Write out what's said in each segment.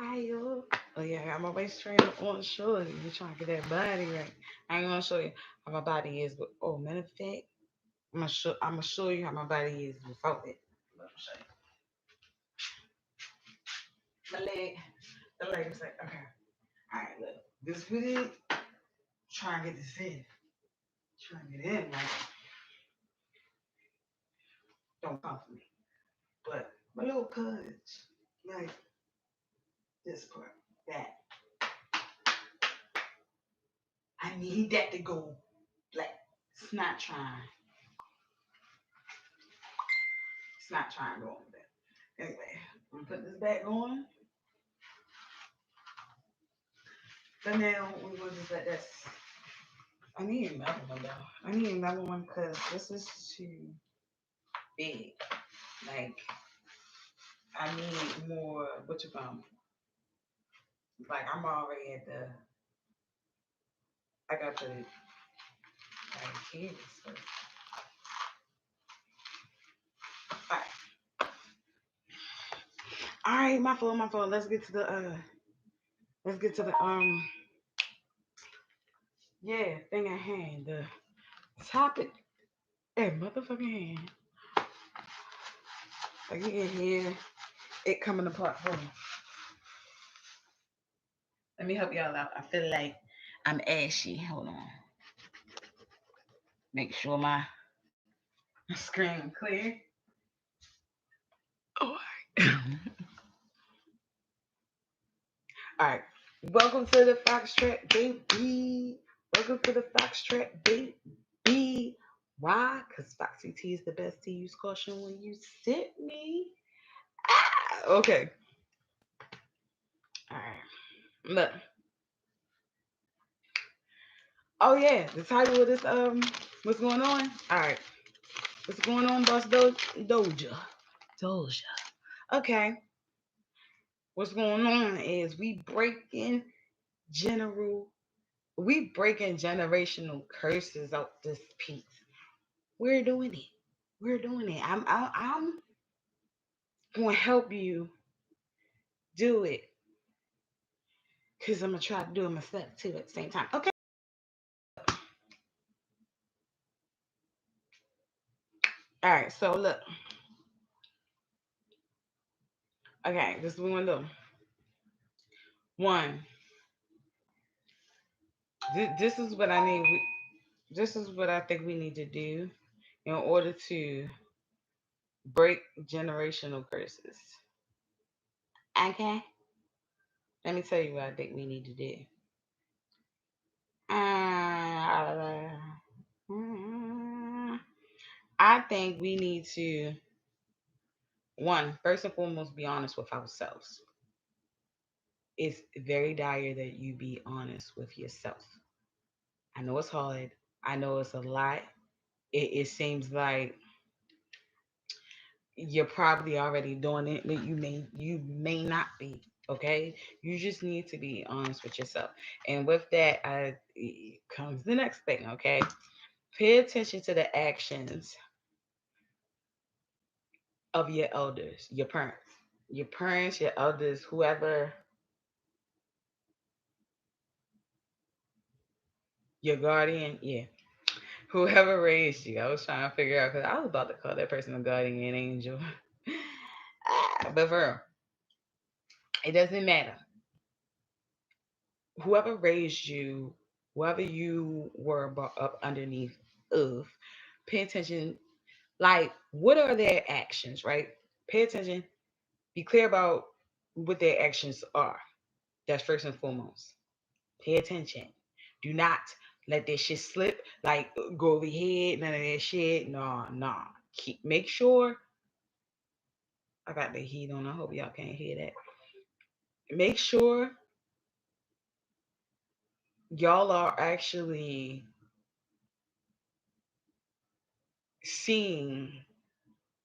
Hi. Oh yeah, I got my waist trainer on shorty. You trying to get that body right. I ain't gonna show you how my body is, but matter of fact, I'm gonna show you how my body is without it. Let me show you. My leg, the leg is like, okay. Alright, look. This video, try and get this in. Try and get in, like, don't come for me. But my little cuts, like this part, that. I need that to go like it's not trying. It's not trying to go on that. Anyway, I'm gonna put this back on. But now we're gonna just let this. I need another one though. I need another one because this is too big. Like I need more. What you call? Like I'm already at the. I got the like here. So. All right, my fault, my fault. Let's get to the. Let's get to the Yeah, thing at hand. The topic at motherfucking hand. Again, here it coming apart for me. Let me help y'all out. I feel like I'm ashy. Hold on. Make sure my screen clear. Oh, all right. Welcome to the Foxtrot, baby. Welcome to the Foxtrot, baby. Why? Because Foxy T is the best tea. Use caution when you sip me. Okay. All right. Look. Oh yeah, the title of this what's going on? All right. What's going on, boss Doja? Doja. Okay. What's going on is general we breaking generational curses out this piece. We're doing it. We're doing it. I'm gonna help you do it because I'm gonna try to do it myself too at the same time. Okay. All right. So look. Okay. This is what we're gonna do. One. This is what I need. This is what I think we need to do in order to break generational curses. Okay. Let me tell you what I think we need to do. Uh, I think we need to, one, first and foremost, be honest with ourselves. It's very dire that you be honest with yourself. I know it's hard. I know it's a lot. It seems like you're probably already doing it, but you may not be. Okay, you just need to be honest with yourself. And with that, comes the next thing. Okay, pay attention to the actions of your elders, your parents, your elders, whoever, your guardian, yeah, whoever raised you. I was trying to figure out because I was about to call that person a guardian angel. But for real, it doesn't matter. Whoever raised you, whoever you were brought up underneath of, pay attention. Like, what are their actions, right? Pay attention. Be clear about what their actions are. That's first and foremost. Pay attention. Do not let that shit slip. Like go over your head. None of that shit. No, no. Make sure. I got the heat on. I hope y'all can't hear that. Make sure y'all are actually seeing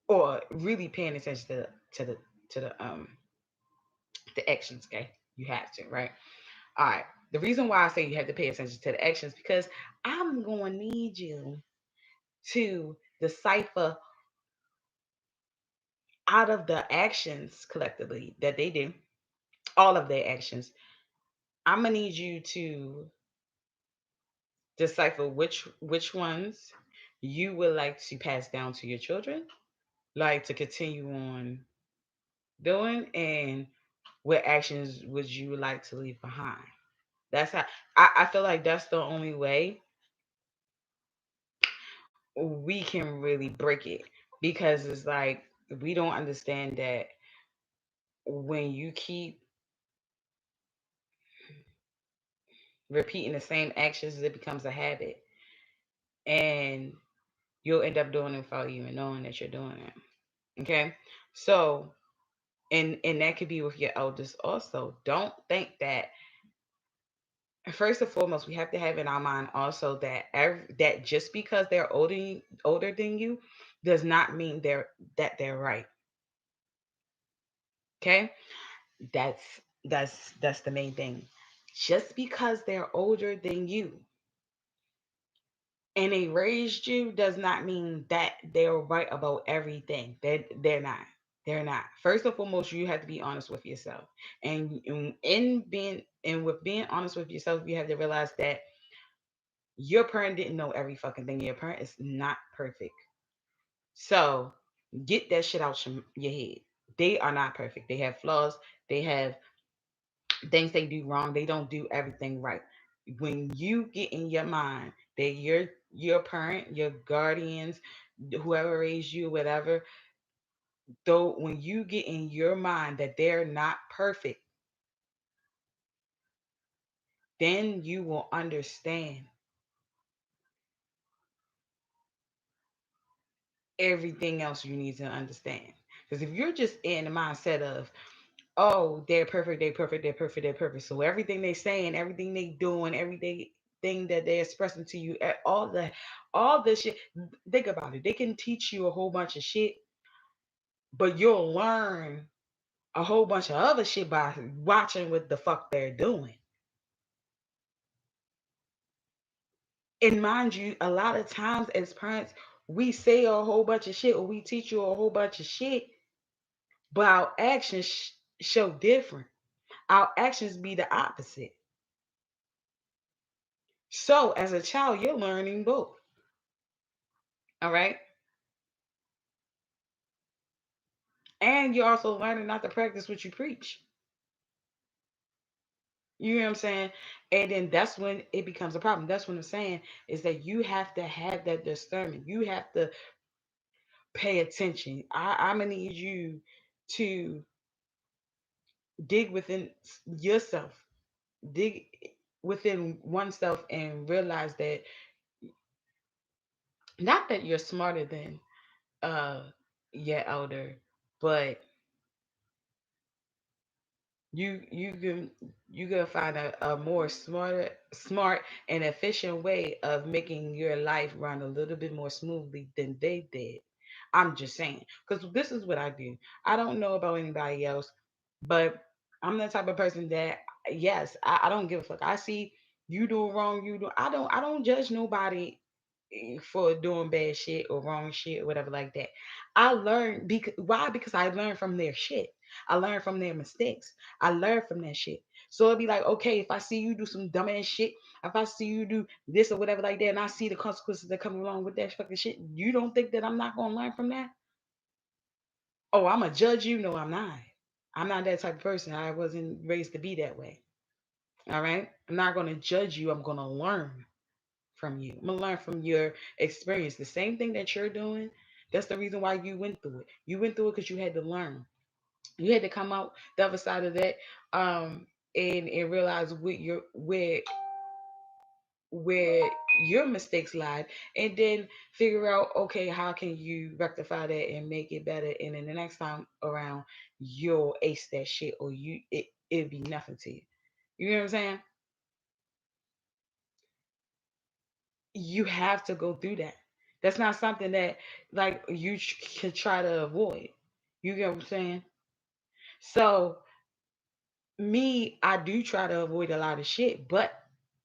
or really paying attention to the to the um the actions. Okay, you have to, right? All right. The reason why I say you have to pay attention to the actions because I'm going to need you to decipher out of the actions collectively that they do, all of their actions. I'm gonna need you to decipher which ones you would like to pass down to your children, like to continue on doing, and what actions would you like to leave behind. That's how I feel like that's the only way we can really break it, because it's like we don't understand that when you keep repeating the same actions, it becomes a habit, and you'll end up doing it without even knowing that you're doing it. Okay, so and that could be with your eldest also. Don't think that, first and foremost, we have to have in our mind also that that just because they're older than you does not mean they're right. Okay, that's that's the main thing. Just because they're older than you and they raised you does not mean that they're right about everything. They're not. They're not. First and foremost, you have to be honest with yourself. And in being and with being honest with yourself, you have to realize that your parent didn't know every fucking thing. Your parent is not perfect. So get that shit out your head. They are not perfect. They have flaws. They have things they do wrong. They don't do everything right. When you get in your mind that your parent, your guardians, whoever raised you, whatever, though when you get in your mind that they're not perfect, then you will understand everything else you need to understand. Because if you're just in the mindset of, oh, they're perfect, they're perfect, they're perfect, they're perfect. So everything they saying, everything they doing, everything thing that they're expressing to you, all the shit. Think about it. They can teach you a whole bunch of shit, but you'll learn a whole bunch of other shit by watching what the fuck they're doing. And mind you, a lot of times as parents, we say a whole bunch of shit or we teach you a whole bunch of shit, but our actions show different. Our actions be the opposite. So as a child, you're learning both. All right. And you're also learning not to practice what you preach. You know what I'm saying? And then that's when it becomes a problem. That's what I'm saying is that you have to have that discernment. You have to pay attention. I'm gonna need you to dig within yourself, dig within oneself, and realize that not that you're smarter than uh your elder, but you can you gonna find a more smart and efficient way of making your life run a little bit more smoothly than they did. I'm just saying, because this is what I do. I don't know about anybody else, but I'm the type of person that, yes, I don't give a fuck. I see you do wrong, I don't judge nobody for doing bad shit or wrong shit or whatever like that. I learn because why? Because I learn from their shit. I learn from their mistakes. I learn from that shit. So it'd be like, okay, if I see you do some dumb ass shit, if I see you do this or whatever like that, and I see the consequences that come along with that fucking shit, you don't think that I'm not gonna learn from that? Oh, I'm gonna judge you? No, I'm not. I'm not that type of person. I wasn't raised to be that way. All right. I'm not gonna judge you. I'm gonna learn from you. I'm gonna learn from your experience. The same thing that you're doing. That's the reason why you went through it. You went through it because you had to learn. You had to come out the other side of that, and realize where your mistakes lied, and then figure out, okay, how can you rectify that and make it better, and then the next time around you'll ace that shit, or it'd be nothing to you. You know what I'm saying? You have to go through that. That's not something that like you can try to avoid. You get what I'm saying? So me, I do try to avoid a lot of shit, but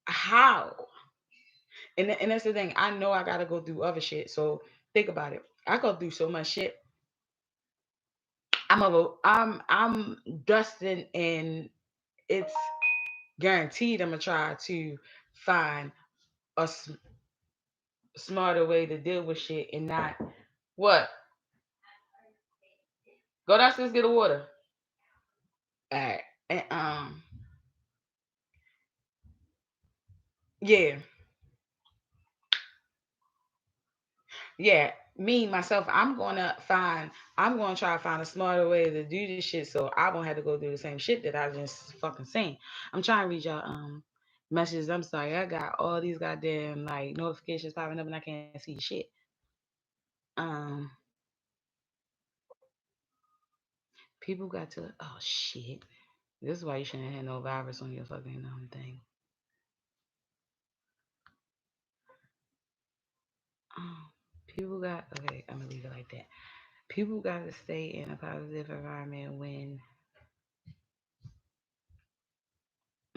how? And that's the thing. I know I gotta go through other shit. So think about it. I go through so much shit. I'm dusting and it's guaranteed I'm gonna try to find a smarter way to deal with shit and not what. Go downstairs get a water. All right. And yeah, yeah. Me myself, I'm gonna try to find a smarter way to do this shit so I won't have to go through the same shit that I just fucking seen. I'm trying to read y'all messages. I'm sorry, I got all these goddamn like notifications popping up and I can't see shit. Um, people got to. Oh shit. This is why you shouldn't have no virus on your fucking thing. Um, people got okay. I'm gonna leave it like that. People got to stay in a positive environment when.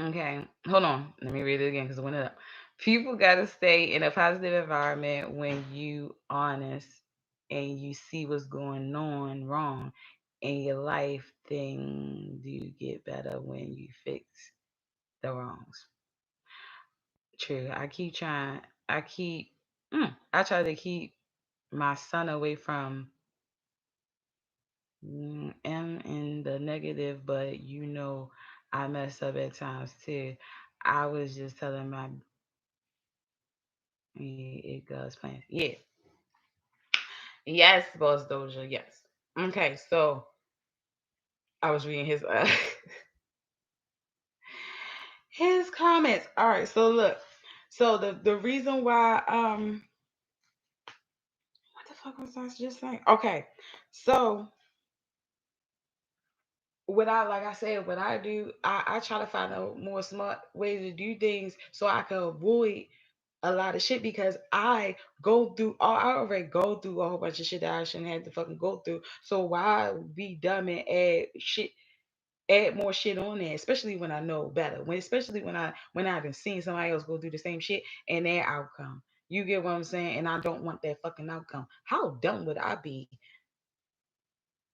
Okay, hold on. Let me read it again because I went it up. People got to stay in a positive environment when you honest and you see what's going on wrong in your life. Things do get better when you fix the wrongs. True. I keep trying. I keep. I try to keep my son away from am in the negative, but I mess up at times too. I was just telling my it goes plans. Yeah. Yes, boss Doja. Yes. Okay, so I was reading his his comments. All right, so look. So the reason why what the fuck was I just saying? Okay. So like I said, what I do, I try to find a more smart way to do things so I can avoid a lot of shit because I already go through a whole bunch of shit that I shouldn't have to fucking go through. So why be dumb and add more shit on there, especially when I know better. Especially when I've been seeing somebody else go through the same shit and their outcome. You get what I'm saying? And I don't want that fucking outcome. How dumb would I be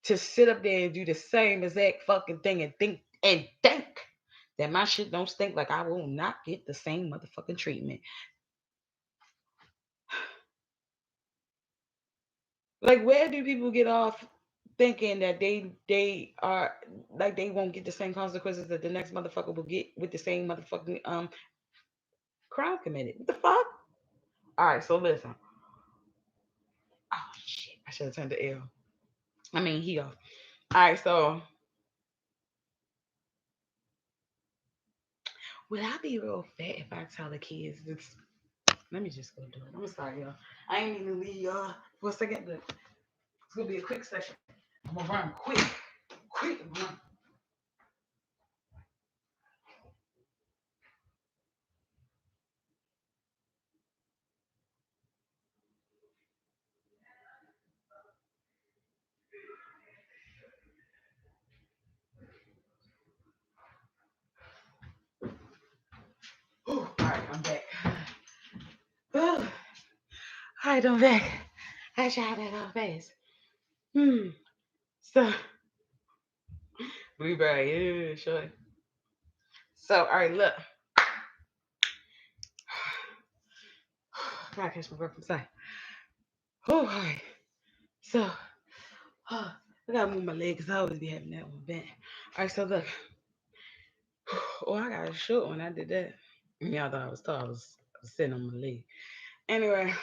to sit up there and do the same exact fucking thing and think that my shit don't stink like I will not get the same motherfucking treatment. Like where do people get off thinking that they are like they won't get the same consequences that the next motherfucker will get with the same motherfucking crime committed? What the fuck? Alright, so listen. Oh shit. I should have turned the L. I mean he off. Alright, so would I be real fat if I tell the kids it's let me just go do it. I'm sorry, y'all. I ain't even leave y'all for a second, but it's gonna be a quick session. I'm gonna run quick. Quick run. Alright, I'm back. All right, I'm back. I tried that all fast. Hmm. So, blueberry, yeah, sure. So, all right, look. Gotta catch my breath. I'm sorry. Oh, all right. So, I gotta move my leg because I always be having that one bent. All right, so look. Oh, I got a short when I did that. Yeah, I thought I was tall. I was sitting on my leg. Anyway,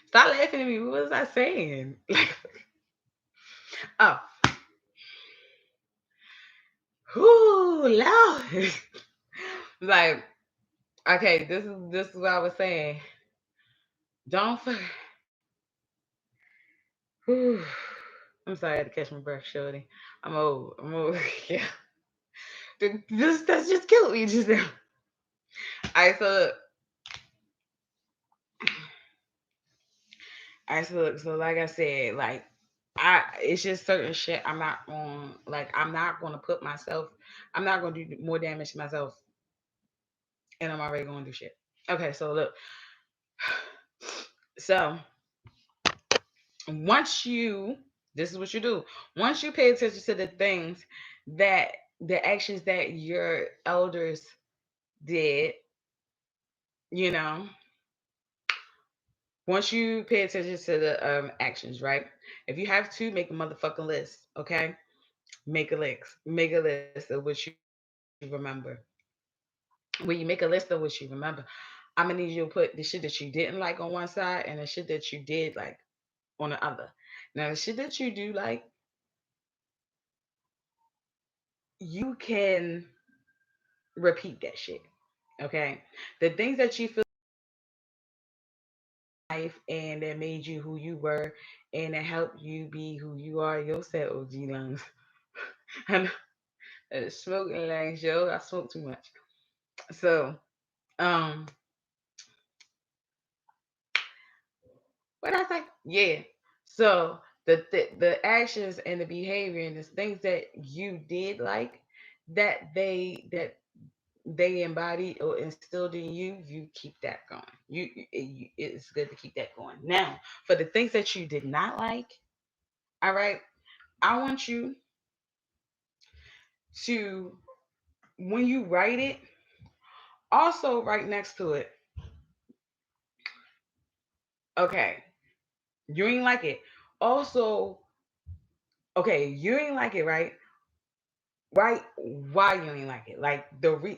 stop laughing at me. What was I saying? Oh, whoo, Lord. Like, okay, this is what I was saying. Don't. Whew. I'm sorry, I had to catch my breath, shorty. I'm old. I'm old. Yeah. This that's just killed me just now. I so so like I said, like it's just certain shit I'm not gonna put myself I'm not gonna do more damage to myself and I'm already gonna do shit. Okay, so look. So Once you, this is what you do. Once you pay attention to the things that, the actions that your elders did, you know, once you pay attention to the actions, right? If you have to, make a motherfucking list, okay? Make a list. Make a list of what you remember. When you make a list of what you remember, I'm gonna need you to put the shit that you didn't like on one side and the shit that you did like on the other. Now the shit that you do like, you can repeat that shit. Okay? The things that you feel life and that made you who you were and that helped you be who you are, you'll say OG lungs. I know, smoking lungs, yo. I smoke too much. So, um, what I say? Yeah. So the actions and the behavior and the things that you did like, that they embodied or instilled in you, you keep that going. It's good to keep that going. Now, for the things that you did not like, all right, I want you to, when you write it, also write next to it, okay, you ain't like it. Also, okay, you ain't like it, right? Right? Why you ain't like it? Like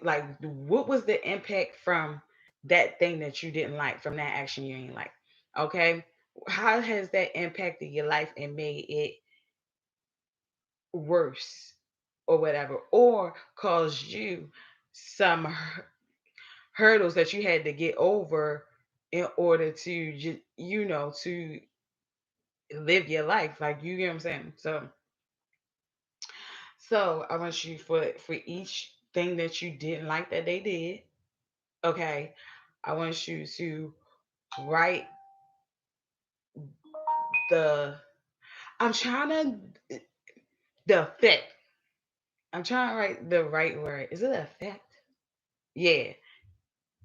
like what was the impact from that thing that you didn't like, from that action you ain't like? Okay? How has that impacted your life and made it worse or whatever, or caused you some hurdles that you had to get over in order to just, to live your life, like, you get what I'm saying? So I want you, for each thing that you didn't like that they did, okay, I want you to write the, I'm trying to, the effect. I'm trying to write the right word. Is it effect? Yeah.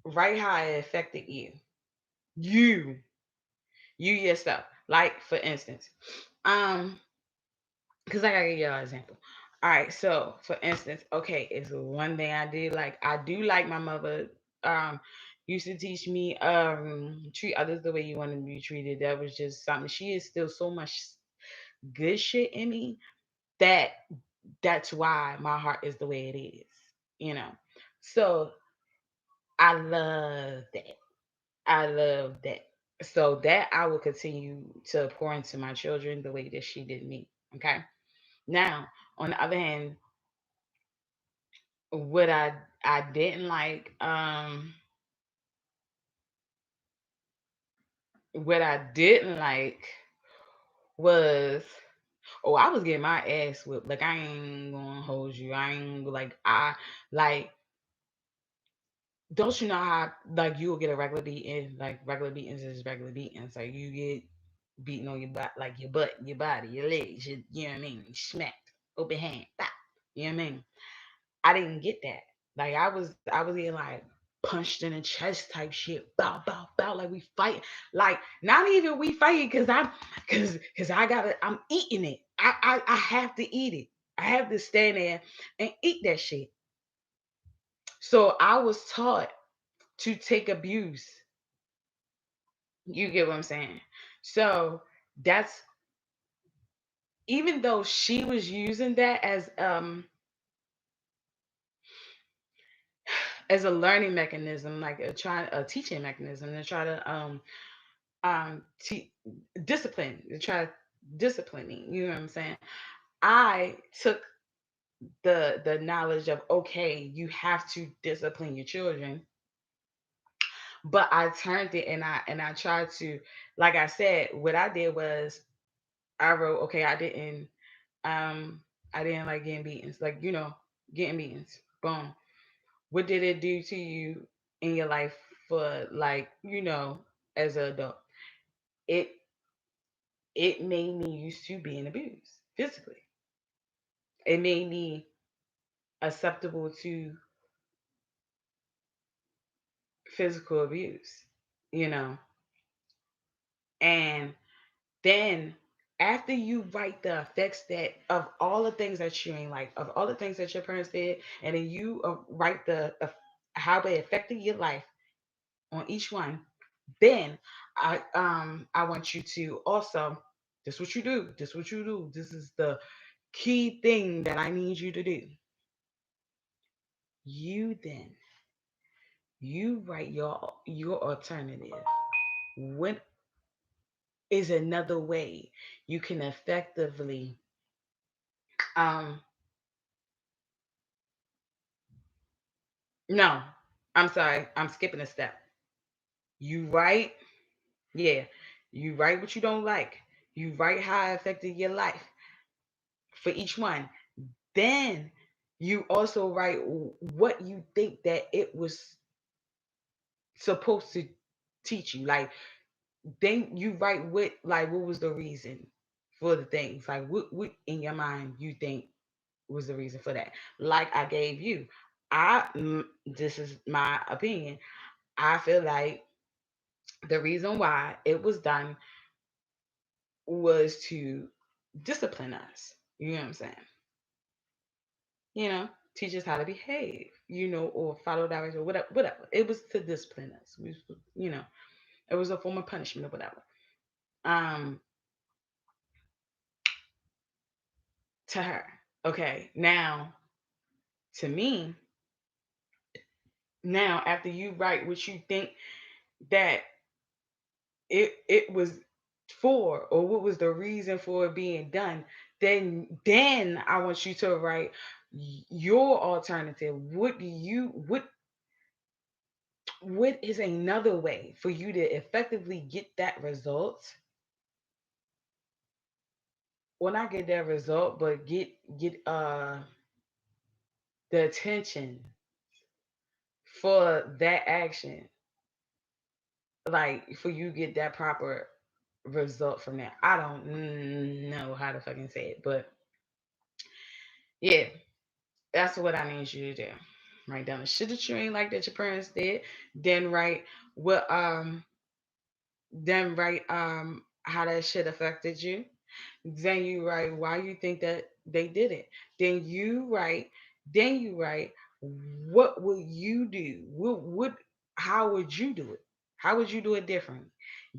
Write how it affected you. You. You yourself. Like, for instance, um, because I gotta give y'all an example. All right, so for instance, okay, it's one thing I did like. I do like my mother um used to teach me treat others the way you want to be treated. That was just something. She is still so much good shit in me that that's why my heart is the way it is, you know. So I love that. I love that. So that I will continue to pour into my children the way that she did me. Okay. Now, on the other hand, what I didn't like, what I didn't like was, oh, I was getting my ass whipped. Like, I ain't gonna hold you. I ain't like, I like, don't you know how, like, you'll get a regular beating, like, regular beatings is regular beatings. Like, you get beaten on your butt, like your butt, your body, your legs, you know what I mean? Smacked, open hand, bop, you know what I mean? I didn't get that. Like, I was getting like punched in the chest type shit, bow, bow, bow, like we fight. Like, not even we fighting because I gotta, I'm eating it. I have to eat it. I have to stand there and eat that shit. So I was taught to take abuse. You get what I'm saying? So that's, even though she was using that as a learning mechanism, like a teaching mechanism to try to discipline, to try disciplining, you know what I'm saying? I took the knowledge of, okay, you have to discipline your children, but I turned it and I tried to, like I said, what I did was I wrote, okay, um I didn't like getting beatings, like, getting beatings. Boom. What did it do to you in your life, for, like, as an adult? It it made me used to being abused physically. It made me acceptable to physical abuse, you know. And Then after you write the effects that of all the things that you ain't like, of all the things that your parents did, and then you write how they affected your life on each one. Then I want you to also, this what you do, this what you do. This is the key thing that I need you to do. You then you write your alternative. What is another way you can effectively um no, I'm sorry, I'm skipping a step. You write, yeah, you write what you don't like. You write how it affected your life for each one. Then you also write what you think that it was supposed to teach you. Like then you write what was the reason for the things. Like what in your mind you think was the reason for that. Like I gave you. This is my opinion. I feel like the reason why it was done was to discipline us. You know what I'm saying? You know, teach us how to behave, or follow directions or whatever, whatever. It was to discipline us. It was a form of punishment or whatever. Um, to her. Okay. Now, to me, now after you write what you think that it was for, or what was the reason for it being done, then I want you to write your alternative. What is another way for you to effectively get that result? Well, not get that result, but get the attention for that action, like for you get that proper result from that. I don't know how to fucking say it, but yeah, that's what I need you to do. Write down the shit that you ain't like that your parents did. Then write what then write how that shit affected you. Then you write why you think that they did it. Then you write, then you write what will you do? What how would you do it? How would you do it differently?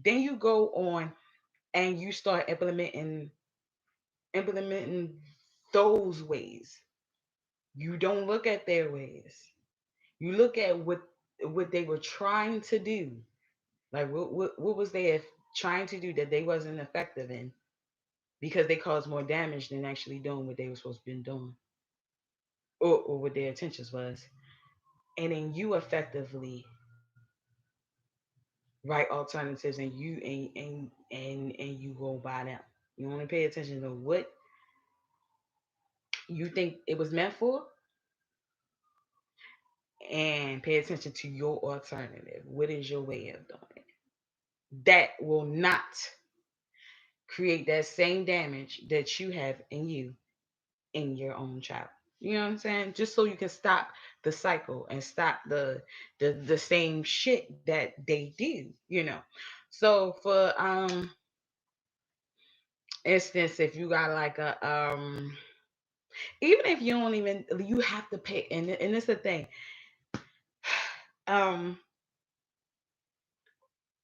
Then you go on and you start implementing those ways. You don't look at their ways. You look at what they were trying to do. Like what was they trying to do that they wasn't effective in, because they caused more damage than actually doing what they were supposed to be doing, or what their intentions was. And then you effectively write alternatives, and you go by them. You want to pay attention to what you think it was meant for, and pay attention to your alternative. What is your way of doing it that will not create that same damage that you have in your own child? You know what I'm saying? Just so you can stop the cycle and stop the same shit that they do. So for instance, if you got like a even if you don't even, you have to pay, and it's the thing. um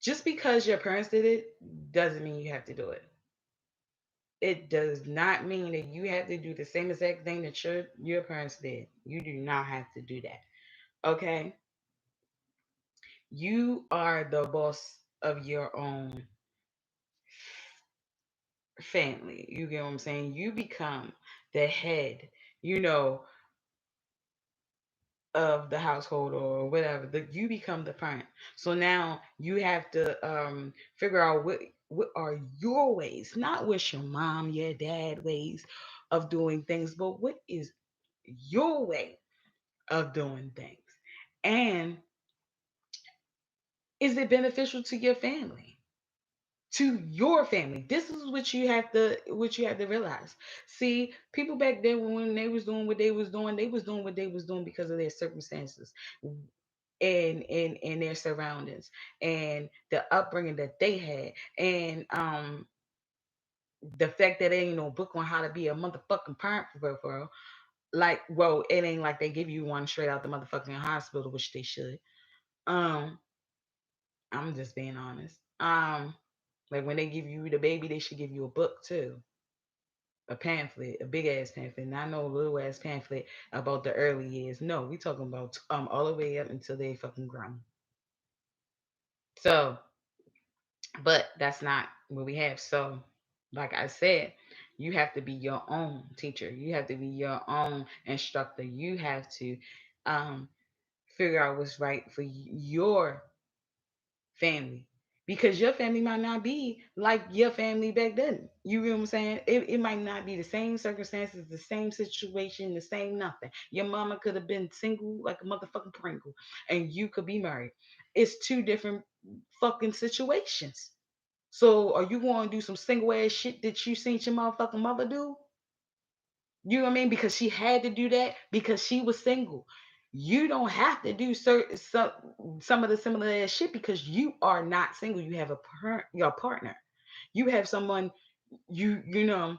just because your parents did it doesn't mean you have to do it. It does not mean that you have to do the same exact thing that your parents did. You do not have to do that. Okay? You are the boss of your own family. You get what I'm saying? You become the head, you know, of the household or whatever. You become the parent. So now you have to figure out what are your ways, not what your mom, your dad ways of doing things, but what is your way of doing things. And is it beneficial to your family? To your family. This is what you have to realize. See, people back then when they was doing what they was doing, they was doing what they was doing because of their circumstances and their surroundings and the upbringing that they had. And The fact that there ain't no book on how to be a motherfucking parent for real. Like, well, it ain't like they give you one straight out the motherfucking hospital, which they should. Um, I'm just being honest. Like when they give you the baby, they should give you a book too, a pamphlet, a big ass pamphlet, not no little ass pamphlet about the early years. No, we talking about all the way up until they fucking grown. So, but that's not what we have. So, like I said, you have to be your own teacher. You have to be your own instructor. You have to um, figure out what's right for your family, because your family might not be like your family back then. You know what I'm saying? It might not be the same circumstances, the same situation, the same nothing. Your mama could have been single like a motherfucking Pringle, and you could be married. It's two different fucking situations. So are you going to do some single ass shit that you seen your motherfucking mother do? You know what I mean? Because she had to do that because she was single. You don't have to do some of the similar ass shit because you are not single. You have your partner. You have someone you know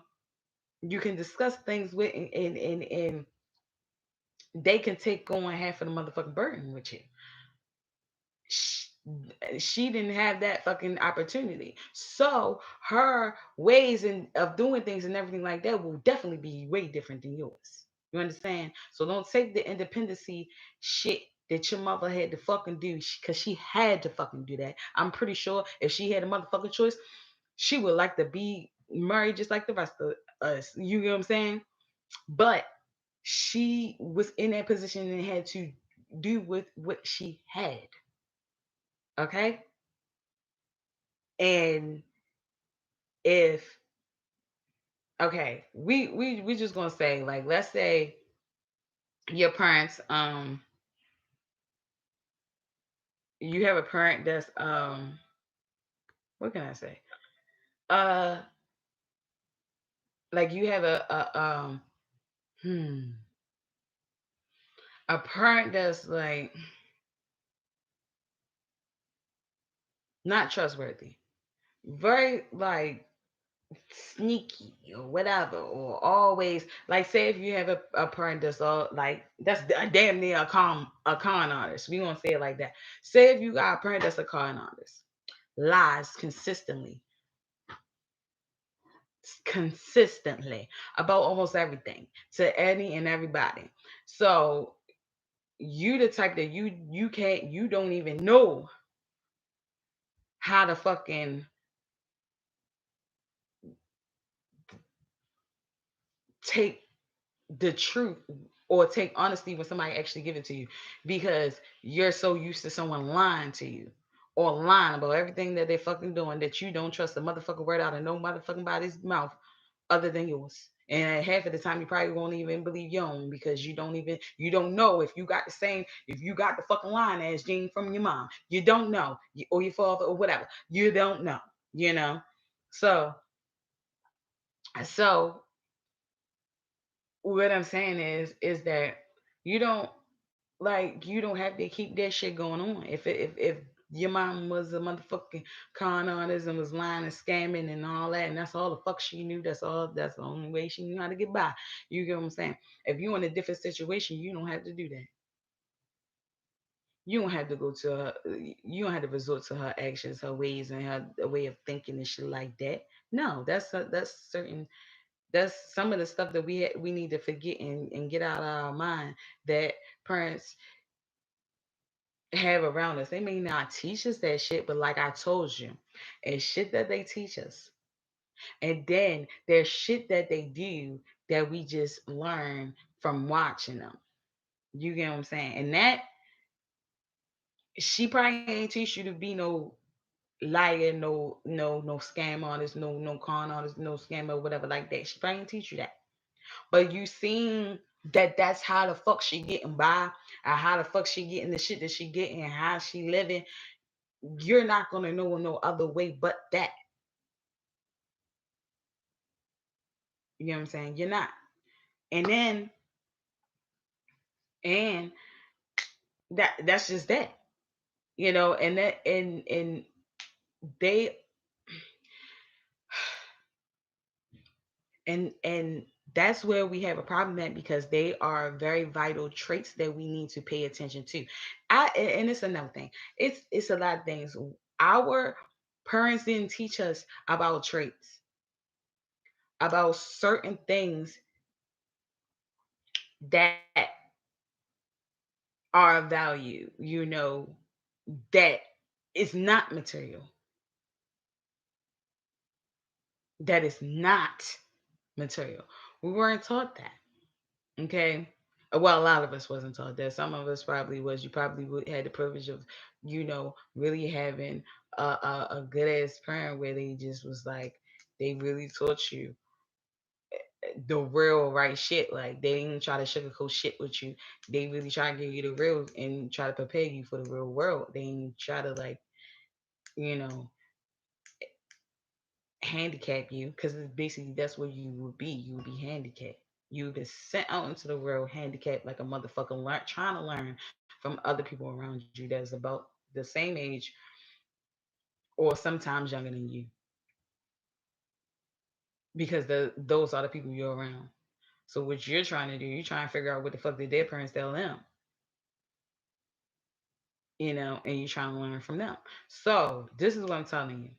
you can discuss things with, and they can take on half of the motherfucking burden with you. Sh- she didn't have that fucking opportunity. So her ways of doing things and everything like that will definitely be way different than yours. You understand? So don't take the independency shit that your mother had to fucking do because she had to fucking do that. I'm pretty sure if she had a motherfucking choice, she would like to be married just like the rest of us. You know what I'm saying? But she was in that position and had to do with what she had. Okay? And if okay, we just gonna say, like, let's say your parents, you have a parent that's what can I say? Uh like you have hmm a parent that's like not trustworthy. Very like sneaky or whatever, or always like, say if you have a parent that's all like that's damn near a con artist. We gonna say it like that. Say if you got a parent that's a con artist, lies consistently about almost everything to any and everybody. So you the type that you don't even know how to fucking take the truth or take honesty when somebody actually give it to you, because you're so used to someone lying to you or lying about everything that they're fucking doing that you don't trust a motherfucking word out of no motherfucking body's mouth other than yours. And half of the time you probably won't even believe your own, because you don't know if you got the fucking lying ass gene from your mom. You don't know, or your father or whatever. You don't know, you know. So so what I'm saying is that you don't you don't have to keep that shit going on. If your mom was a motherfucking con artist and was lying and scamming and all that, and that's all the fuck she knew, that's the only way she knew how to get by. You get what I'm saying? If you're in a different situation, you don't have to do that. You don't have to go to her, you don't have to resort to her actions, her ways, and her way of thinking and shit like that. No, that's certain. That's some of the stuff that we need to forget and get out of our mind, that parents have around us. They may not teach us that shit, but like I told you, it's shit that they teach us. And then there's shit that they do that we just learn from watching them. You get what I'm saying? And that she probably ain't teach you to be no liar, no scam artist, no con artist, no scammer, whatever like that. She probably ain't teach you that. But you seen that that's how the fuck she getting by, and how the fuck she getting the shit that she getting, and how she living. You're not gonna know no other way but that. You know what I'm saying? You're not. And then and that's just that. You know, and that and they And that's where we have a problem at, because they are very vital traits that we need to pay attention to. And it's another thing. It's a lot of things. Our parents didn't teach us about traits, about certain things that are of value, that is not material, that is not material. We weren't taught that. Okay. Well, a lot of us wasn't taught that. Some of us probably was. You probably had the privilege of, really having a good ass parent where they just was like, they really taught you the real right shit. Like they didn't try to sugarcoat shit with you. They really try to give you the real and try to prepare you for the real world. They didn't try to like, you know, handicap you, because basically that's what you would be. You would be handicapped. You would be sent out into the world handicapped like a motherfucker, trying to learn from other people around you that's about the same age or sometimes younger than you, because those are the people you're around. So what you're trying to do, you're trying to figure out what the fuck did their parents tell them, and you're trying to learn from them. So this is what I'm telling you.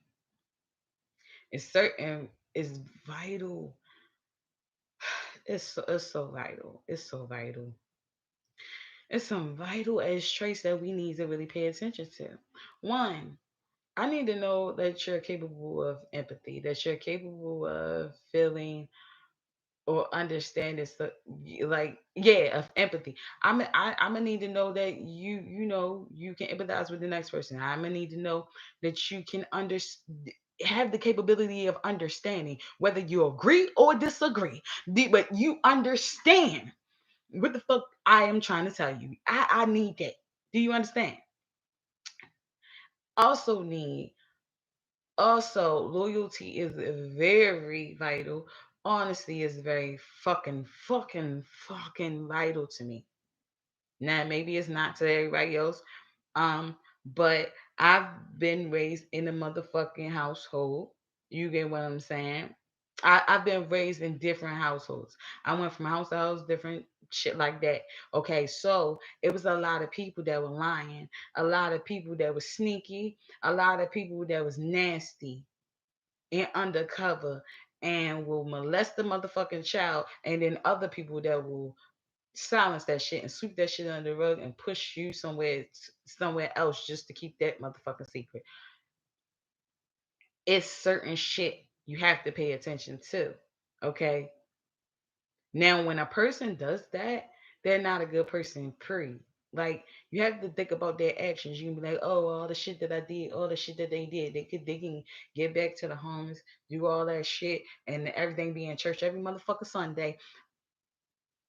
It's vital. It's so vital. It's so vital. It's some vital as traits that we need to really pay attention to. One, I need to know that you're capable of empathy, that you're capable of feeling or understanding, so, like, yeah, of empathy. I'm gonna need to know that you can empathize with the next person. I'm gonna need to know that you can have the capability of understanding, whether you agree or disagree, but you understand what the fuck I am trying to tell you. I need that. Do you understand? Also need Also, loyalty is very vital. Honesty is very fucking vital to me. Now, maybe it's not to everybody else. But I've been raised in a motherfucking household. You get what I'm saying? I've been raised in different households. I went from house to house, different shit like that. Okay, so it was a lot of people that were lying, a lot of people that were sneaky, a lot of people that was nasty and undercover and will molest the motherfucking child, and then other people that will silence that shit and sweep that shit under the rug and push you somewhere else just to keep that motherfucking secret. It's certain shit you have to pay attention to. Okay. Now when a person does that, they're not a good person, period. Like you have to think about their actions. You can be like, oh, all the shit that I did, all the shit that they did, they can get back to the homes, do all that shit, and everything be in church every motherfucker Sunday,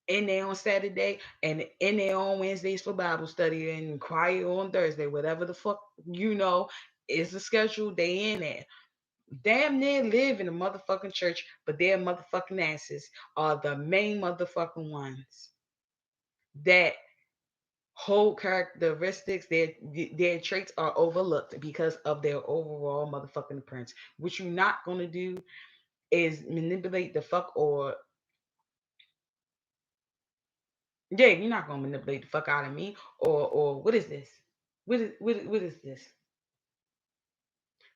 in there on Saturday, and in there on Wednesdays for Bible study, and quiet on Thursday, whatever the fuck is the schedule. They in there. Damn near live in a motherfucking church, but their motherfucking asses are the main motherfucking ones that whole characteristics, their traits are overlooked because of their overall motherfucking appearance. What you're not gonna do is manipulate the fuck or yeah, you're not gonna manipulate the fuck out of me, or what is this? What is this?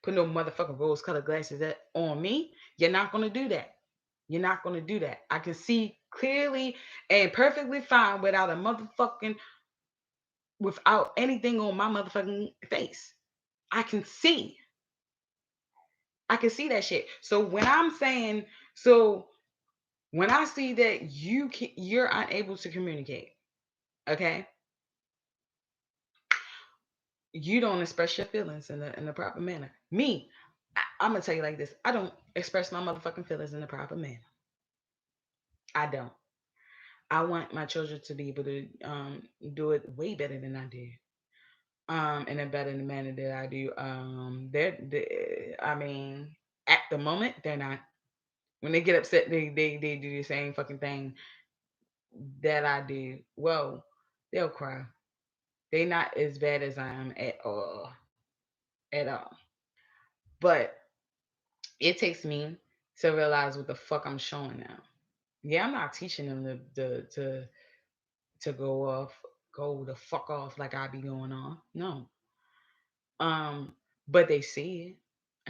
Put no motherfucking rose colored glasses on me. You're not gonna do that. You're not gonna do that. I can see clearly and perfectly fine without anything on my motherfucking face. I can see. I can see that shit. So when I see that you're unable to communicate, okay, you don't express your feelings in the proper manner. Me, I'm gonna tell you like this: I don't express my motherfucking feelings in the proper manner. I don't. I want my children to be able to do it way better than I do, in a better manner than I do. I mean, at the moment, they're not. When they get upset, they do the same fucking thing that I do. Well, they'll cry. They not as bad as I am at all. But it takes me to realize what the fuck I'm showing them. Yeah, I'm not teaching them to go the fuck off like I be going on. No. Um, but they see it.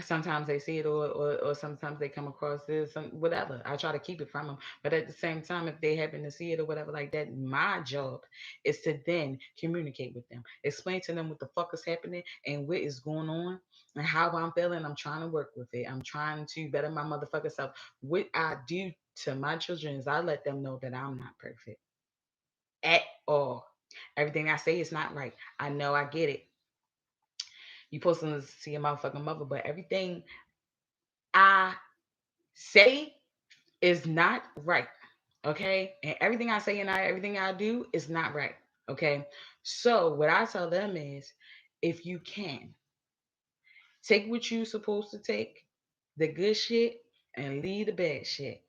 Sometimes they see it, or sometimes they come across this, some whatever. I try to keep it from them, but at the same time, if they happen to see it or whatever like that, my job is to then communicate with them, explain to them what the fuck is happening and what is going on and how I'm feeling. I'm trying to work with it. I'm trying to better my motherfucking self. What I do to my children is I let them know that I'm not perfect at all. Everything I say is not right. I know, I get it. You supposed to listen to your motherfucking mother, but everything I say is not right. Okay? And everything I say and everything I do is not right. Okay? So what I tell them is if you can, take what you supposed to take, the good shit, and leave the bad shit.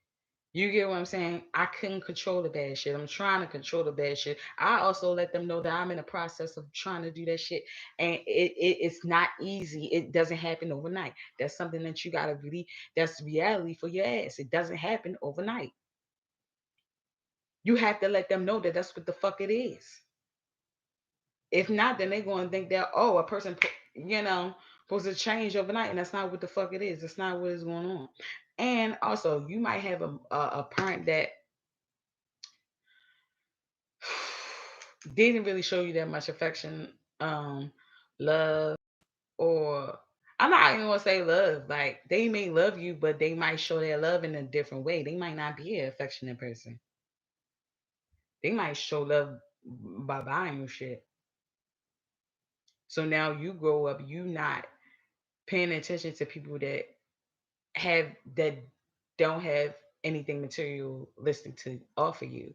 You get what I'm saying? I couldn't control the bad shit. I'm trying to control the bad shit. I also let them know that I'm in the process of trying to do that shit. And it's not easy. It doesn't happen overnight. That's something that you gotta really, that's reality for your ass. It doesn't happen overnight. You have to let them know that that's what the fuck it is. If not, then they're going to think that, oh, a person, supposed to change overnight. And that's not what the fuck it is. That's not what is going on. And also, you might have a parent that didn't really show you that much affection, love, or I'm not even gonna say love. Like they may love you, but they might show their love in a different way. They might not be an affectionate person. They might show love by buying you shit. So now you grow up, you not paying attention to people have that don't have anything materialistic to offer you,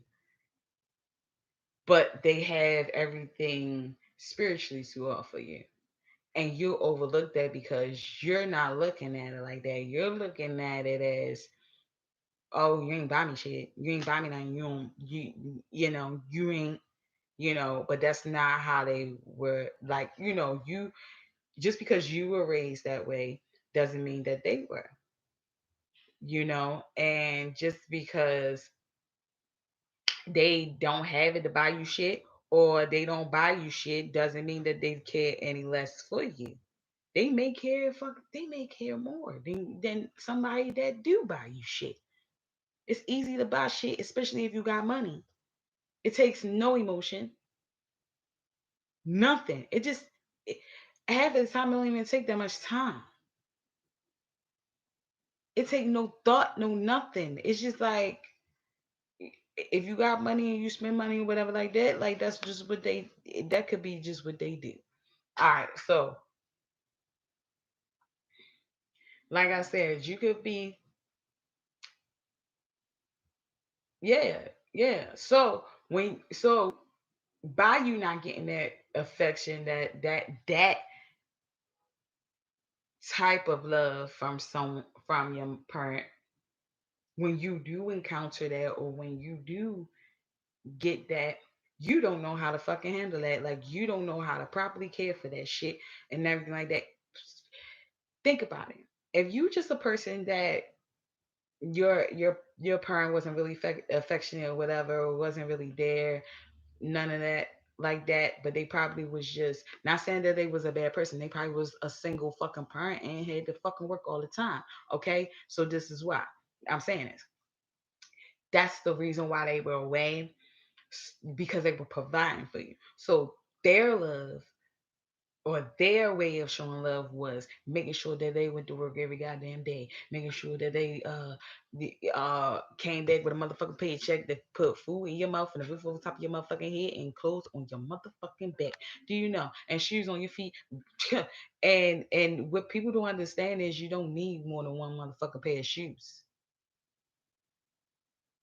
but they have everything spiritually to offer you. And you overlook that because you're not looking at it like that. You're looking at it as, oh, you ain't buy me shit. You ain't buy me nothing. You don't, you ain't, but that's not how they were. Like, you just because you were raised that way doesn't mean that they were, and just because they don't have it to buy you shit or they don't buy you shit doesn't mean that they care any less for you. They may care more than somebody that do buy you shit. It's easy to buy shit, especially if you got money. It takes no emotion, nothing. It, half of the time it don't even take that much time. It take no thought, no nothing. It's just like if you got money and you spend money or whatever like that, like that's just what they that could be just what they do. All right, so like I said, you could be yeah, yeah. So by you not getting that affection, that type of love from your parent, when you do encounter that or when you do get that, you don't know how to fucking handle that. Like you don't know how to properly care for that shit and everything like that. Think about it. If you just a person that your parent wasn't really affectionate or whatever, or wasn't really there, none of that like that, but they probably was just not saying that they was a bad person. They probably was a single fucking parent and had to fucking work all the time. Okay, so this is why I'm saying this. That's the reason why they were away, because they were providing for you. So their love or their way of showing love was making sure that they went to work every goddamn day, making sure that they came back with a motherfucking paycheck that put food in your mouth and a roof over top of your motherfucking head and clothes on your motherfucking back. Do you know? And shoes on your feet. And what people don't understand is you don't need more than one motherfucking pair of shoes.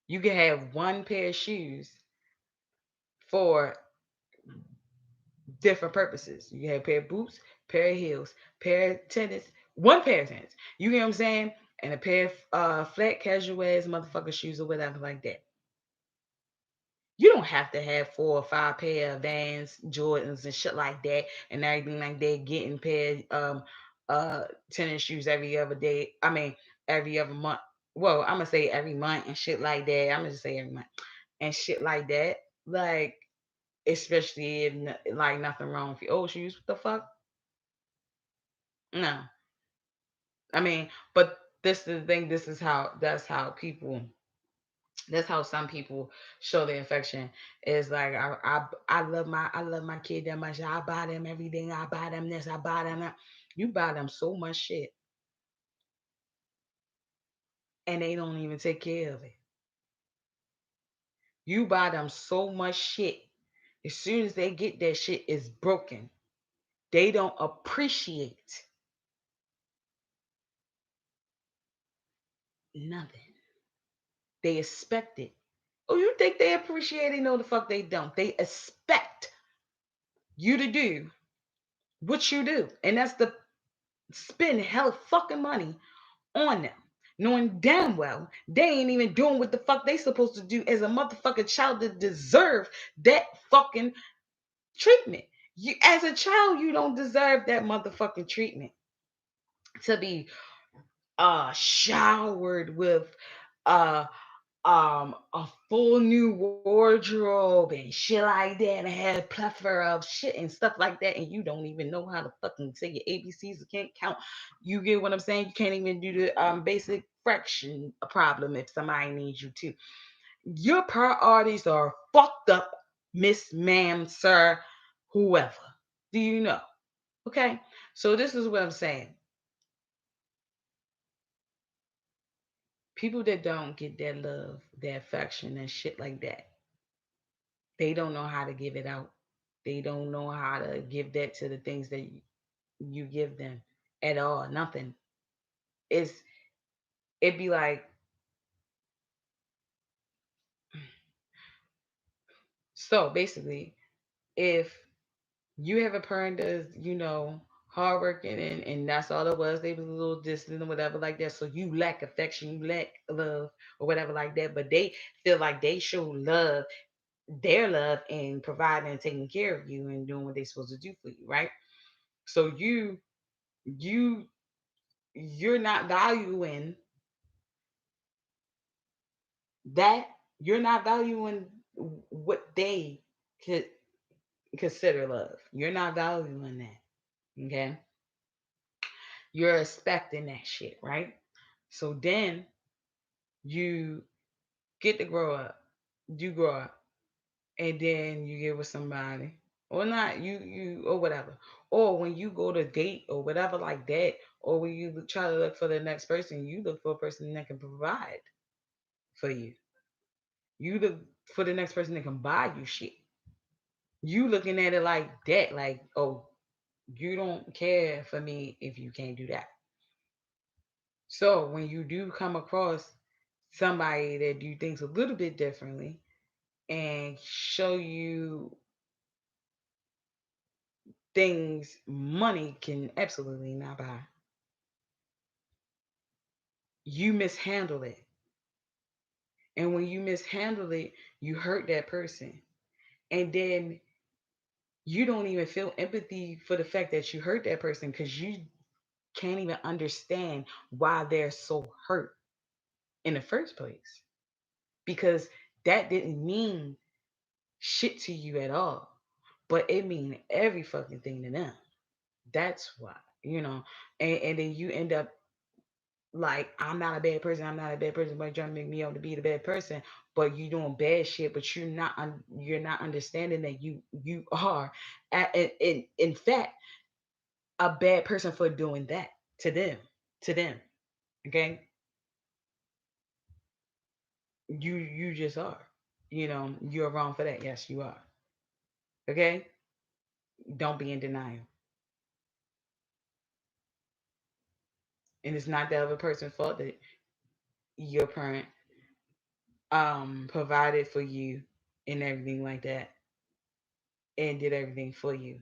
You can have one pair of shoes for different purposes. You have a pair of boots, pair of heels, pair of tennis, one pair of tennis. You get what I'm saying? And a pair of flat casual ass motherfucker shoes or whatever like that. You don't have to have 4 or 5 pair of Vans, Jordans, and shit like that, and everything like that. Getting pair tennis shoes every other day. I mean, every other month. well, I'm gonna say every month and shit like that. I'm gonna just say every month and shit like that. Like, especially if like nothing wrong with your old shoes. What the fuck? No, I mean, but this is the thing. This is how that's how people. That's how some people show their affection. Is like I love my kid that much. I buy them everything. I buy them this. I buy them that. You buy them so much shit, and they don't even take care of it. You buy them so much shit. As soon as they get that shit is broken, they don't appreciate nothing. They expect it. Oh, you think they appreciate it? No, the fuck they don't. They expect you to do what you do. And that's the spend hell fucking money on them. Knowing damn well they ain't even doing what the fuck they supposed to do as a motherfucking child to deserve that fucking treatment. You as a child, you don't deserve that motherfucking treatment. To be showered with uh a full new wardrobe and shit like that and had a plethora of shit and stuff like that and you don't even know how to fucking say your ABCs, you can't count. You get what I'm saying? You can't even do the basic fraction problem if somebody needs you to. Your priorities are fucked up, Miss Ma'am, Sir, whoever. Do you know? Okay? So this is what I'm saying. People that don't get that love, that affection, and shit like that, they don't know how to give it out. They don't know how to give that to the things that you give them at all. Nothing. It's it'd be like so basically, if you have a parent that's, hardworking and that's all it was, they was a little distant or whatever like that. So you lack affection, you lack love or whatever like that. But they feel like they show love, their love and providing and taking care of you and doing what they're supposed to do for you, right? So you you're not valuing that. You're not valuing what they could consider love. You're not valuing that. Okay. You're expecting that shit, right? So then you get to grow up. You grow up and then you get with somebody. Or not, you or whatever. Or when you go to date or whatever like that, or when you try to look for the next person, you look for a person that can provide for you. You look for the next person that can buy you shit. You looking at it like that, like, oh, you don't care for me if you can't do that. So when you do come across somebody that do things a little bit differently and show you things money can absolutely not buy, you mishandle it. And when you mishandle it, you hurt that person. And then you don't even feel empathy for the fact that you hurt that person because you can't even understand why they're so hurt in the first place. Because that didn't mean shit to you at all. But it mean every fucking thing to them. That's why, and then you end up like, I'm not a bad person, I'm not a bad person, but you're trying to make me out to be the bad person, but you doing bad shit, but you're not understanding that you are, in fact, a bad person for doing that to them. Okay, you just are. You're wrong for that. Yes, you are. Okay, don't be in denial. And it's not the other person's fault that your parent provided for you and everything like that and did everything for you.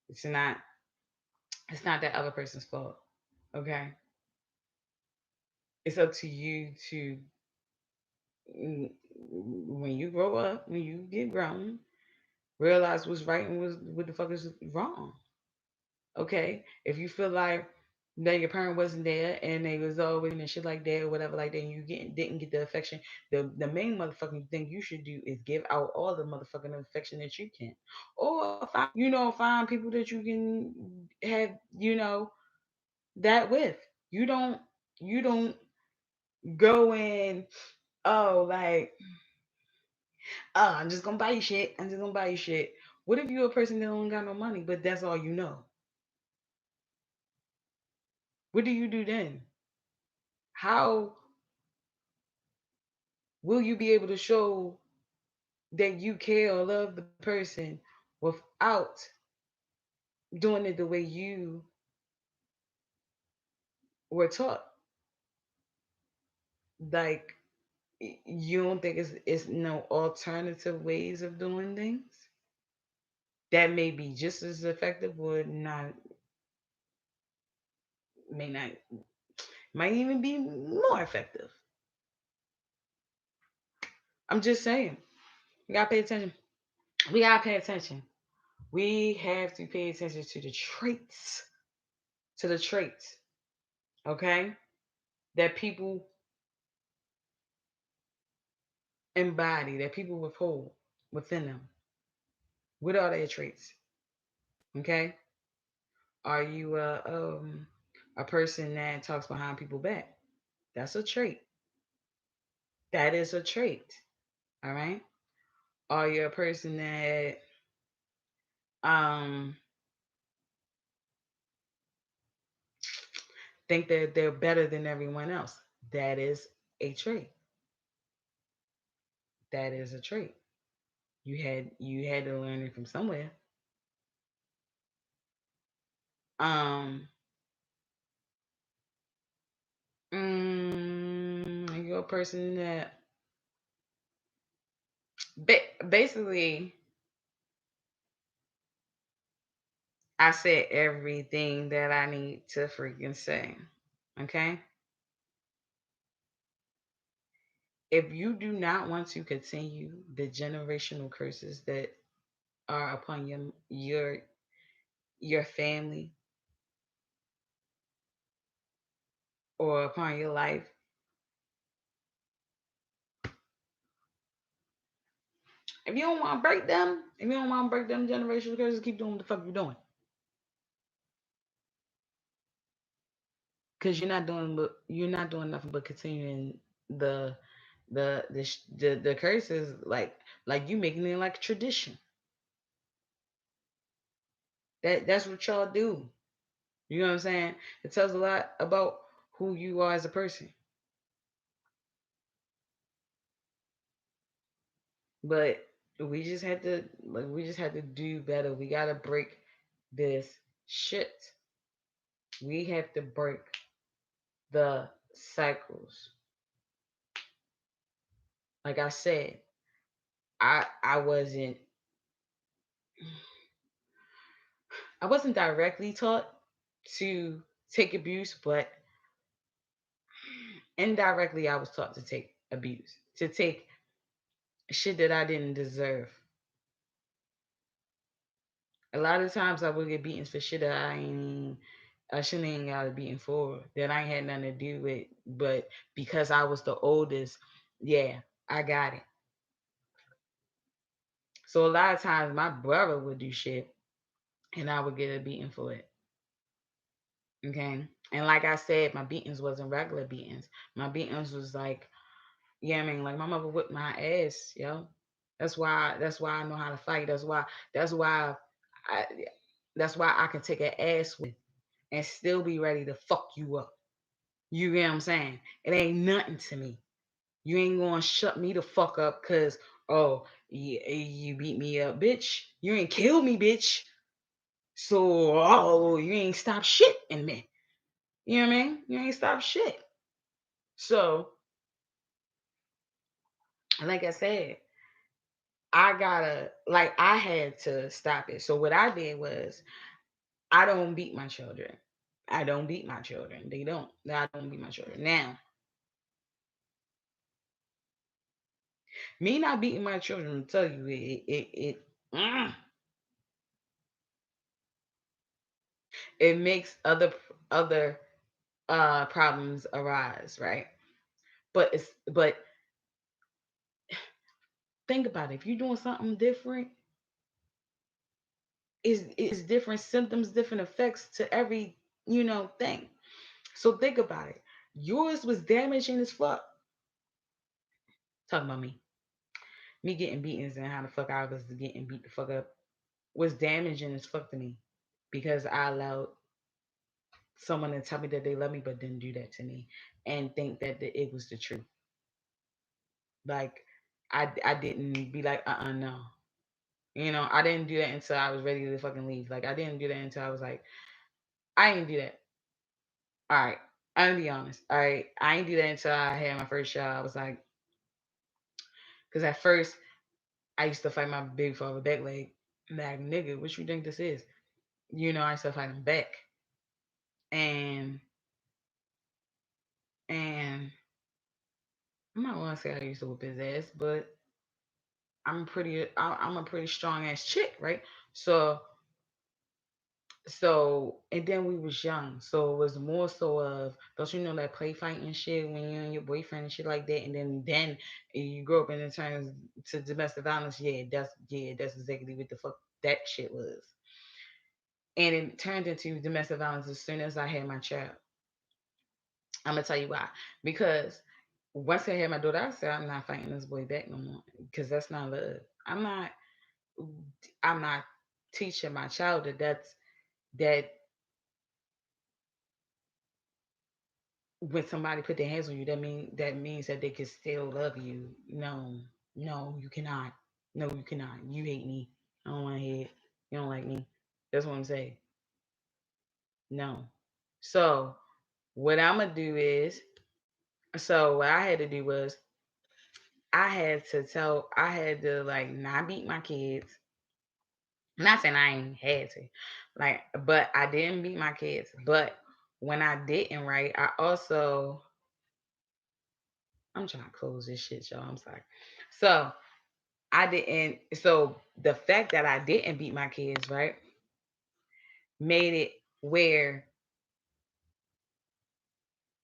It's not it's not that other person's fault. Okay? It's up to you to, when you grow up, when you get grown, realize what's right and what the fuck is wrong. Okay? If you feel like that your parent wasn't there and they was always and shit like that or whatever like that, and you didn't get the affection. The main motherfucking thing you should do is give out all the motherfucking affection that you can, or find people that you can have that with. You don't go in, oh, like, oh, I'm just gonna buy you shit. I'm just gonna buy you shit. What if you're a person that don't got no money, but that's all you know? What do you do then? How will you be able to show that you care or love the person without doing it the way you were taught? Like, you don't think it's no alternative ways of doing things that may be just as effective or not, may not, might even be more effective. I'm just saying. We gotta pay attention. We gotta pay attention. We have to pay attention to the traits. To the traits. Okay? That people embody, that people withhold within them. What are their traits? Okay? Are you a person that talks behind people's back? That's a trait. That is a trait. All right? Are you a person that um think that they're better than everyone else? That is a trait. That is a trait. You had to learn it from somewhere. You're a person that basically, I said everything that I need to freaking say. Okay? If you do not want to continue the generational curses that are upon your family or upon your life, if you don't want to break them generational curses, keep doing what the fuck you're doing. Because you're not doing nothing but continuing the the curses, like you making it like a tradition. That's what y'all do. You know what I'm saying? It tells a lot about who you are as a person. But we just had to do better. We gotta break this shit. We have to break the cycles. Like I said, I wasn't directly taught to take abuse, but indirectly I was taught to take abuse, to take shit that I didn't deserve. A lot of times I would get beaten for shit that I shouldn't even got a beating for, that I ain't had nothing to do with, but because I was the oldest, yeah, I got it. So a lot of times my brother would do shit and I would get a beating for it. Okay. And like I said, my beatings wasn't regular beatings. My beatings was like, yeah, I mean, like my mother whipped my ass, yo. That's why I know how to fight. That's why I that's why I can take an ass with and still be ready to fuck you up. You get what I'm saying? It ain't nothing to me. You ain't gonna shut me the fuck up cause, oh, you beat me up, bitch. You ain't kill me, bitch. So, oh, you ain't stop shit in me. You know what I mean? You ain't stop shit. So, like I said, I had to stop it. So what I did was, I don't beat my children. I don't beat my children. They don't. I don't beat my children. Now, me not beating my children will tell you it makes other problems arise, right? But think about it. If you're doing something different, is different symptoms, different effects to every thing. So think about it. Yours was damaging as fuck. Talking about me getting beatings and how the fuck I was getting beat the fuck up was damaging as fuck to me because I allowed someone to tell me that they love me but didn't do that to me and think that it was the truth. Like I didn't be like no. I didn't do that until I was ready to fucking leave. Like I didn't do that until I was like I didn't do that. All right. I'm gonna be honest. All right. I didn't do that until I had my first child. I was like, because at first I used to fight my big father back like nigga, what you think this is? I used to fight him back. And and I'm not gonna say I used to whip his ass, but I'm a pretty strong ass chick, right? So and then we was young, so it was more so of don't you know that play fighting shit when you and your boyfriend and shit like that, and then you grow up and it turns to domestic violence. Yeah, that's exactly what the fuck that shit was, and it turned into domestic violence as soon as I had my child. I'm gonna tell you why. Because once I had my daughter, I said I'm not fighting this boy back no more. Because that's not love. I'm not. I'm not teaching my child that when somebody put their hands on you, that means that they can still love you. No, no, you cannot. No, you cannot. You hate me. I don't want to hear it. You don't like me. That's what I'm saying. No. So what I'm gonna do is, so what I had to do was I had to like not beat my kids. Not saying I ain't had to, like, but I didn't beat my kids. But when I didn't, right, I'm trying to close this shit, y'all. I'm sorry. So I didn't. So the fact that I didn't beat my kids, right, made it where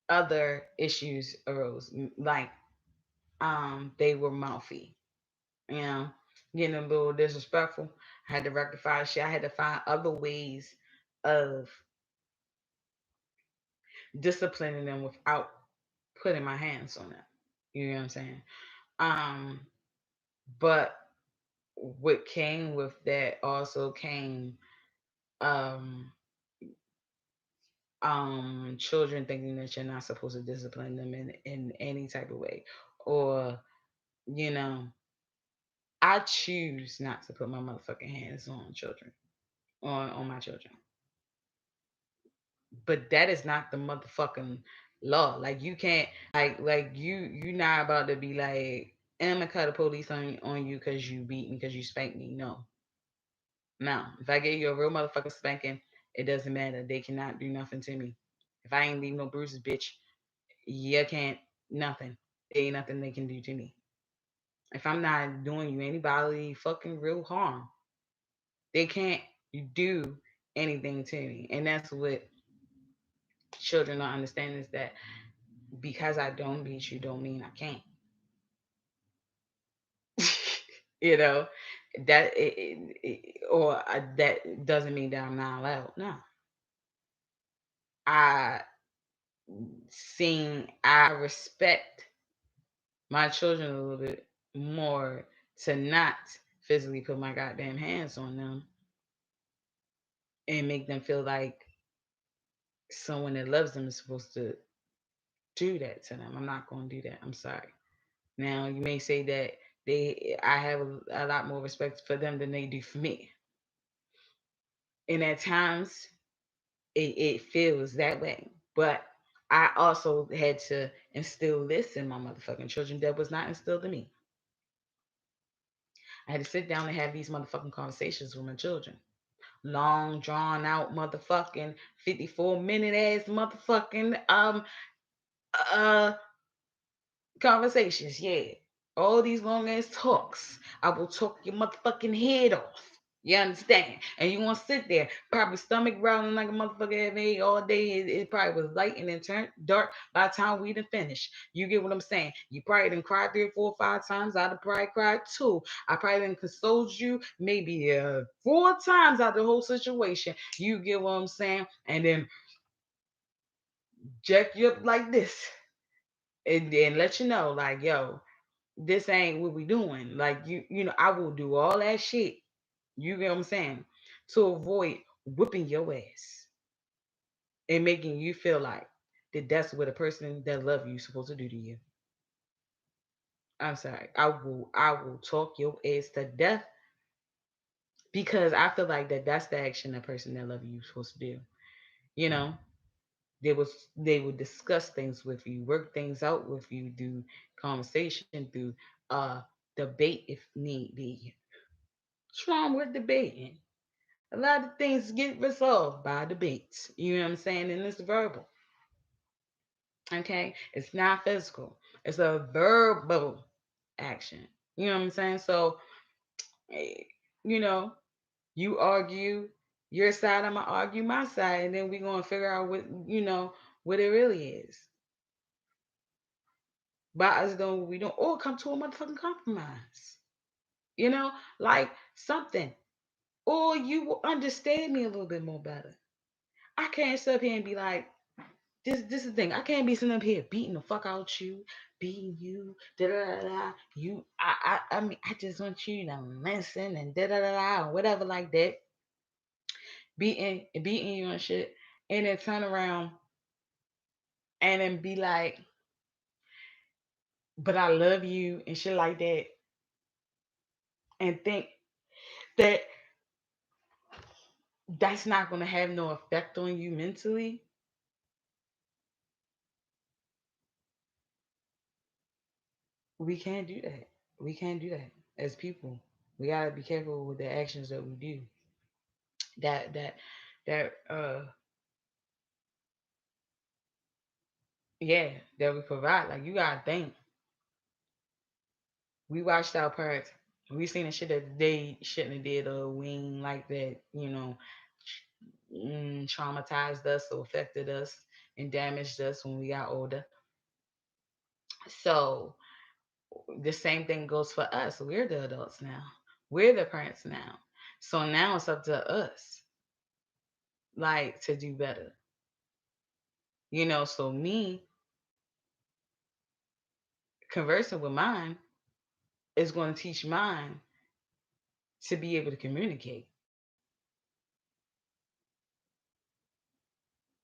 other issues arose, like they were mouthy, you know, getting a little disrespectful. I had to rectify shit. I had to find other ways of disciplining them without putting my hands on them. You know what I'm saying? Um, but what came with that also came um children thinking that you're not supposed to discipline them in any type of way. Or, you know, I choose not to put my motherfucking hands on children, on my children. But that is not the motherfucking law. Like you can't like you not about to be like, I'm gonna call the police on you because you beat me, because you spanked me. No. No. If I gave you a real motherfucking spanking, it doesn't matter. They cannot do nothing to me. If I ain't leave no bruises, bitch, you can't nothing. There ain't nothing they can do to me. If I'm not doing you any bodily fucking real harm, they can't do anything to me. And that's what children don't understand, is that because I don't beat you don't mean I can't. you know, that doesn't mean that I'm not allowed. No. I I respect my children a little bit more to not physically put my goddamn hands on them and make them feel like someone that loves them is supposed to do that to them. I'm not going to do that. I'm sorry. Now, you may say that I have a lot more respect for them than they do for me. And at times, it feels that way. But I also had to instill this in my motherfucking children that was not instilled in me. I had to sit down and have these motherfucking conversations with my children. Long drawn out motherfucking 54-minute ass motherfucking uh conversations, yeah. All these long ass talks. I will talk your motherfucking head off. You understand? And you want to sit there, probably stomach growling like a motherfucker every day all day. It probably was light and then turned dark by the time we done finished. You get what I'm saying? You probably done cried 3 or 4 or 5 times. I'd have probably cried too. I probably done consoled you maybe 4 times out of the whole situation. You get what I'm saying? And then jack you up like this and then let you know, like, yo, this ain't what we doing. Like I will do all that shit. You get what I'm saying? To avoid whipping your ass and making you feel like that that's what a person that love you is supposed to do to you. I'm sorry. I will talk your ass to death because I feel like that's the action a person that love you is supposed to do. You know, they would discuss things with you, work things out with you, do conversation, through debate if need be. What's wrong with debating? A lot of things get resolved by debates. You know what I'm saying? And it's verbal. Okay? It's not physical. It's a verbal action. You know what I'm saying? So, eh, you know, you argue your side, I'm gonna argue my side, and then we're gonna figure out what it really is. By us doing we don't all come to a motherfucking compromise. You know, like something. Or you will understand me a little bit more better. I can't sit up here and be like, this is the thing. I can't be sitting up here beating the fuck out you, beating you, da da da da. You, I mean, I just want you to listen and da da da da, or whatever like that. Beating you and shit, and then turn around and then be like, but I love you and shit like that, and think that that's not gonna have no effect on you mentally. We can't do that. We can't do that as people. We gotta be careful with the actions that we do. That that that yeah, that we provide. Like you gotta think. We watched our parents. We seen the shit that they shouldn't have did, or we ain't like that. Traumatized us or affected us and damaged us when we got older. So the same thing goes for us. We're the adults now. We're the parents now. So now it's up to us, like, to do better. So me conversing with mine is going to teach mine to be able to communicate.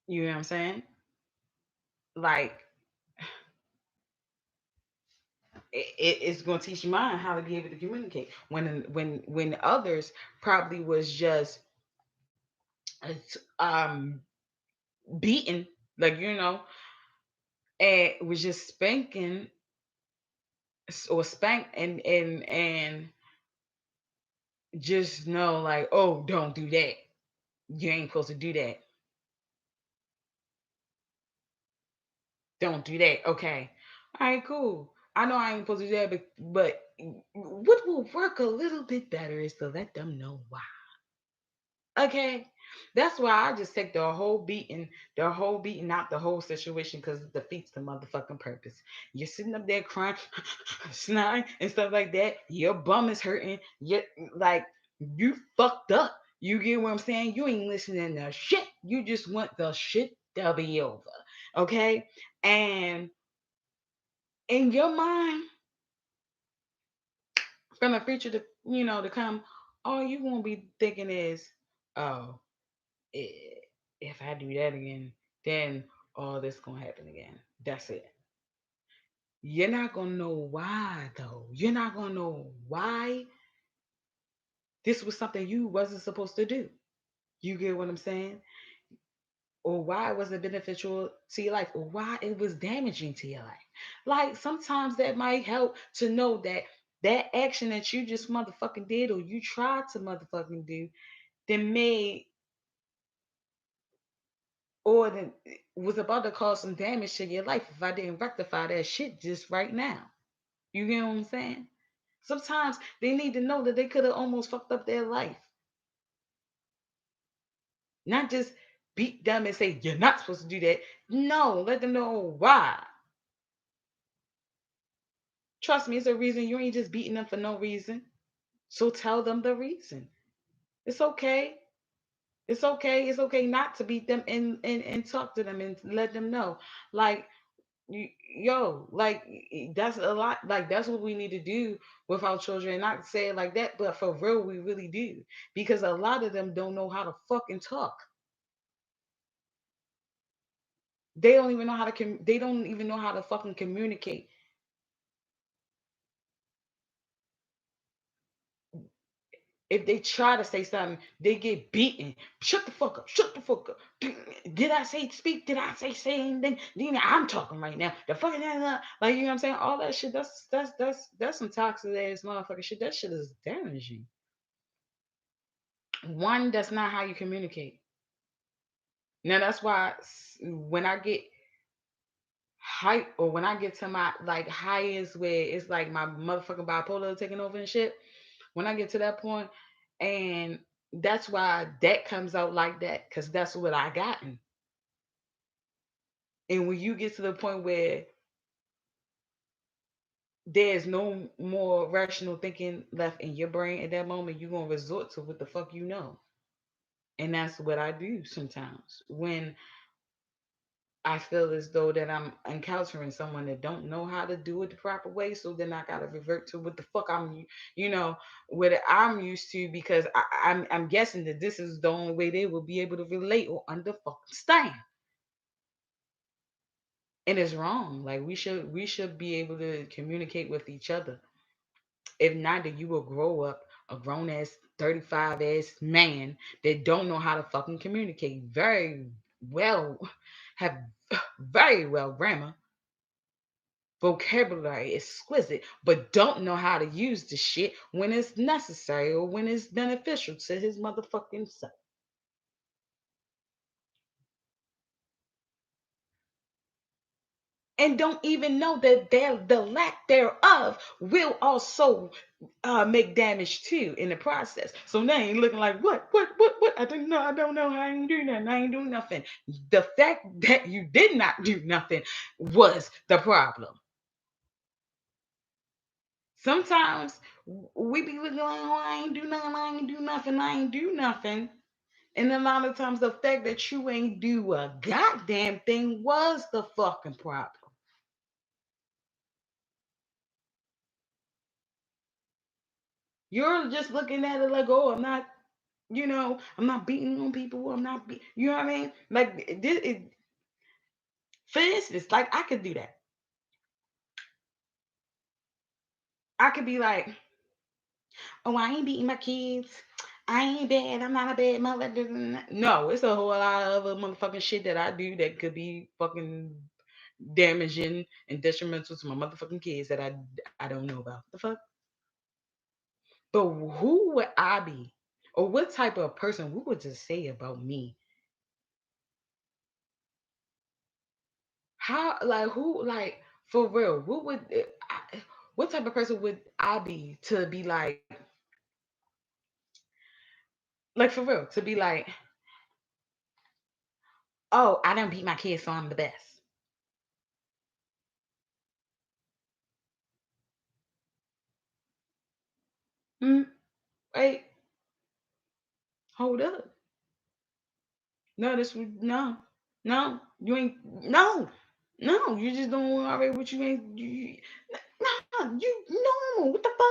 You know what I'm saying? Like it's going to teach mine how to be able to communicate. When others probably was just um beaten, like and was just spanking or spanked and just know, like, oh, don't do that. You ain't supposed to do that. Don't do that. Okay. All right, cool. I know I ain't supposed to do that, but what will work a little bit better is to let them know why. Okay. That's why I just take the whole beating, not the whole situation, because it defeats the motherfucking purpose. You're sitting up there crying, snotting, and stuff like that. Your bum is hurting. Like, you fucked up. You get what I'm saying? You ain't listening to shit. You just want the shit to be over. Okay? And in your mind, from the future to come, all you gonna be thinking is, oh, if I do that again, then all this gonna happen again. That's it. You're not gonna know why though. You're not gonna know why this was something you wasn't supposed to do. You get what I'm saying? Or why it wasn't beneficial to your life, or why it was damaging to your life. Like sometimes that might help to know that that action that you just motherfucking did, or you tried to motherfucking do, that made or that was about to cause some damage to your life if I didn't rectify that shit just right now. You get what I'm saying? Sometimes they need to know that they could have almost fucked up their life. Not just beat them and say you're not supposed to do that. No, let them know why. Trust me, it's a reason. You ain't just beating them for no reason. So tell them the reason. It's okay. It's okay. It's okay not to beat them and talk to them and let them know. Like, yo, like that's a lot. Like that's what we need to do with our children. Not say it like that, but for real, we really do. Because a lot of them don't know how to fucking talk. They don't even know how to they don't even know how to fucking communicate. If they try to say something, they get beaten. Shut the fuck up. Shut the fuck up. Did I say speak? Did I say anything? I'm talking right now. The fucking like you know what I'm saying? All that shit. That's some toxic ass motherfucking shit. That shit is damaging. One, that's not how you communicate. Now that's why when I get hype or when I get to my like highest where it's like my motherfucking bipolar taking over and shit, when I get to that point, and that's why that comes out like that, because that's what I gotten. And when you get to the point where there's no more rational thinking left in your brain at that moment, you're gonna resort to what the fuck you know. And that's what I do sometimes when I feel as though that I'm encountering someone that don't know how to do it the proper way. So then I gotta revert to what the fuck you know, what I'm used to because I'm guessing that this is the only way they will be able to relate or under fucking stand. And it's wrong. Like we should be able to communicate with each other. If not, then you will grow up a grown ass 35 ass man that don't know how to fucking communicate. Very well have very well grammar vocabulary exquisite, but don't know how to use the shit when it's necessary or when it's beneficial to his motherfucking self. And don't even know that the lack thereof will also make damage too in the process. So now you're looking like what? I don't know. I don't know. I ain't doing nothing. I ain't doing nothing. The fact that you did not do nothing was the problem. Sometimes we be looking like, oh, I ain't do nothing, I ain't do nothing, I ain't do nothing. And a lot of times the fact that you ain't do a goddamn thing was the fucking problem. You're just looking at it like, oh, I'm not, I'm not beating on people. I'm not, you know what I mean? Like, for instance, like I could do that. I could be like, oh, I ain't beating my kids. I ain't bad. I'm not a bad mother. No, it's a whole lot of other motherfucking shit that I do that could be fucking damaging and detrimental to my motherfucking kids that I don't know about. The fuck? But who would I be? Or what type of person who would just say about me? How like who like for real? What type of person would I be to be like for real to be like, oh, I don't beat my kids, so I'm the best. Hmm. Wait, hold up. No, no. You ain't no. You just don't want already what you ain't. No, you normal. What the fuck?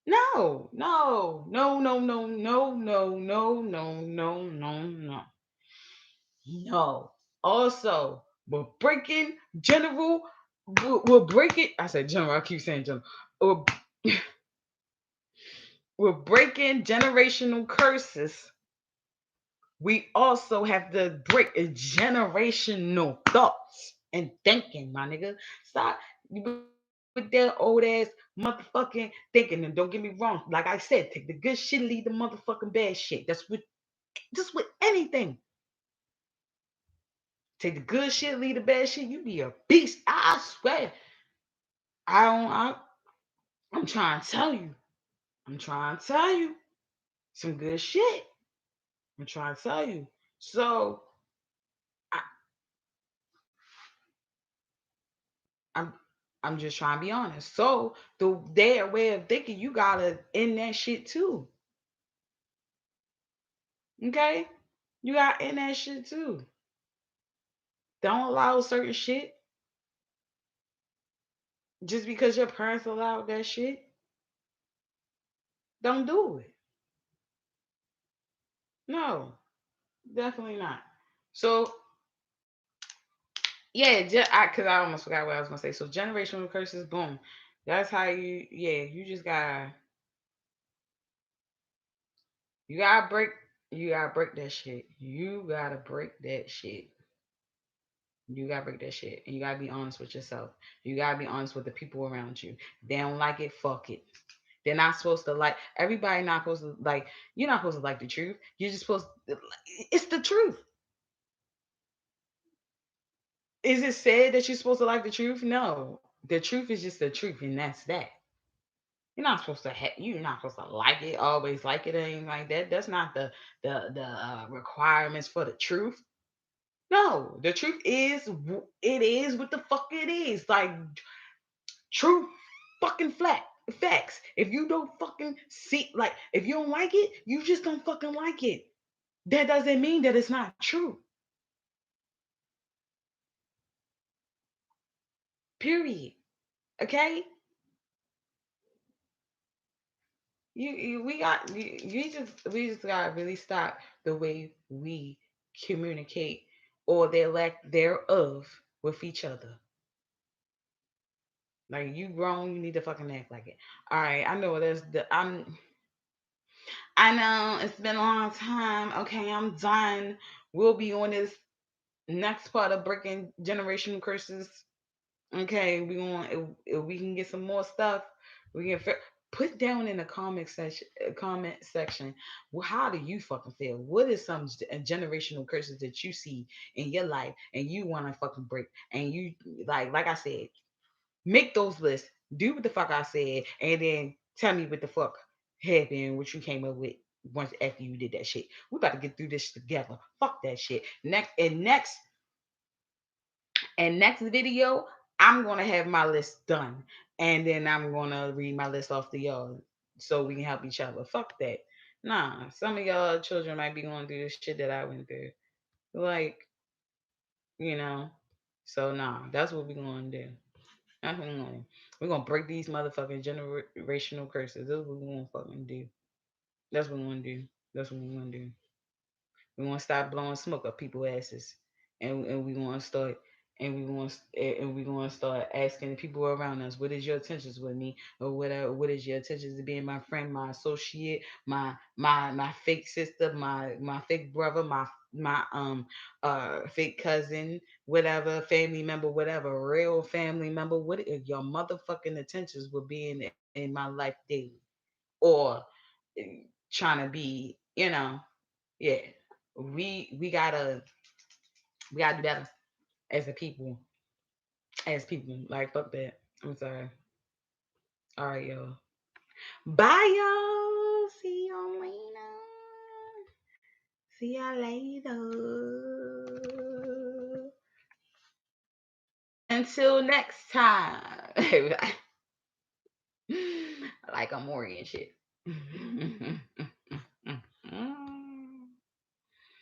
No, no, no, no, no, no, no, no, no, no, no, no, no. Also, we're breaking general. We're breaking. I said general. I keep saying general. We're, we're breaking generational curses. We also have to break generational thoughts and thinking, my nigga. Stop with that old ass motherfucking thinking. And don't get me wrong. Like I said, take the good shit, leave the motherfucking bad shit. That's with just with anything. Take the good shit, leave the bad shit. You be a beast. I swear. I don't. I'm trying to tell you. I'm trying to tell you some good shit. I'm trying to tell you. So I, I'm I'm just trying to be honest. So their way of thinking, you gotta end that shit too. Okay? You gotta end that shit too. Don't allow certain shit just because your parents allowed that shit. Don't do it. No, definitely not. So yeah, cause I almost forgot what I was gonna say. So generational curses, boom. That's how you just you gotta break, you gotta break that shit. You gotta break that shit. You gotta break that shit. And you gotta be honest with yourself. You gotta be honest with the people around you. They don't like it, fuck it. They're not supposed to like everybody not supposed to like you're not supposed to like the truth. You're just supposed to, it's the truth. Is it said that you're supposed to like the truth? No. The truth is just the truth, and that's that. You're not supposed to like it, always like it, or anything like that. That's not the requirements for the truth. No, the truth is it is what the fuck it is. Like true fucking facts. If you don't fucking see, like if you don't like it, you just don't fucking like it. That doesn't mean that it's not true. Period. Okay. We just gotta really stop the way we communicate or their lack thereof with each other. Like you grown, you need to fucking act like it. All right, I know there's the I know it's been a long time. Okay, I'm done. We'll be on this next part of breaking generation curses. Okay, we want if we can get some more stuff. We can put down in the comment section. Well, how do you fucking feel? What is some generational curses that you see in your life and you want to fucking break? And you like I said, make those lists. Do what the fuck I said, and then tell me what the fuck happened, what you came up with once after you did that shit. We about to get through this together. Fuck that shit. Next video, I'm gonna have my list done, and then I'm gonna read my list off to y'all so we can help each other. Fuck that. Nah, some of y'all children might be going through the shit that I went through. Like, you know. So nah, that's what we're gonna do. That's what we're gonna do. We're gonna break these motherfucking generational curses. That's what we're gonna fucking do. That's what we're gonna do. That's what we're gonna do. We want to stop blowing smoke up people's asses, and we want to start and we want to start asking the people around us, what is your intentions with me, or whatever? What is your intentions to being my friend, my associate, my fake sister, my fake brother, my fake cousin, whatever family member, whatever real family member? What are your motherfucking intentions with being in my life daily, or trying to be, yeah, we gotta do better as a people. As people. Like fuck that. I'm sorry. All right, y'all. Bye y'all. See y'all later. See y'all later. Until next time. Like I'm Maury and shit.